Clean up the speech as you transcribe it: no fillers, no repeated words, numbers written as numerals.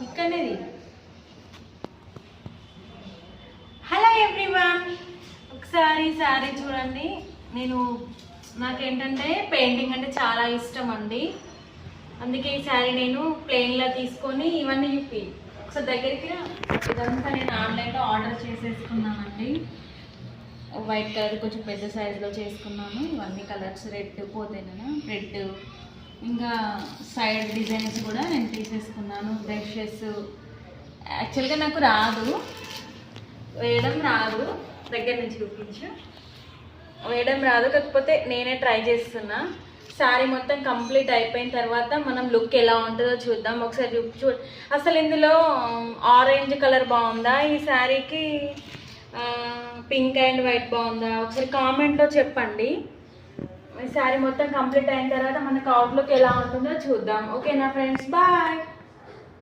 ఇక్కడనేది. Hello everyone, ఒకసారి శారీ చూడండి. నాకేంటంటే పెయింటింగ్ అంటే చాలా ఇష్టం అండి. అందుకే ఈ శారీ నేను ప్లెయిన్లో తీసుకొని ఇవన్నీ ఒకసారి దగ్గరికి ఇదంతా నేను ఆన్లైన్లో ఆర్డర్ చేసేసుకున్నానండి. వైట్ కలర్ కొంచెం పెద్ద సైజులో చేసుకున్నాను. ఇవన్నీ కలర్స్ రెడ్ పోతేనా రెడ్, ఇంకా సైడ్ డిజైన్స్ కూడా నేను తీసేసుకున్నాను. బ్రషెస్ యాక్చువల్గా నాకు వేయడం రాదు, దగ్గర నుంచి చూపించు. వేయడం రాదు, కాకపోతే నేనే ట్రై చేస్తున్నా. శారీ మొత్తం కంప్లీట్ అయిపోయిన తర్వాత మనం లుక్ ఎలా ఉంటుందో చూద్దాం. ఒకసారి అసలు ఇందులో ఆరెంజ్ కలర్ బాగుందా, ఈ శారీకి పింక్ అండ్ వైట్ బాగుందా, ఒకసారి కామెంట్లో చెప్పండి. ఈ శారీ మొత్తం కంప్లీట్ అయిన తర్వాత మనకు అవుట్లుక్ ఎలా ఉంటుందో చూద్దాం. ఓకేనా ఫ్రెండ్స్, బాయ్.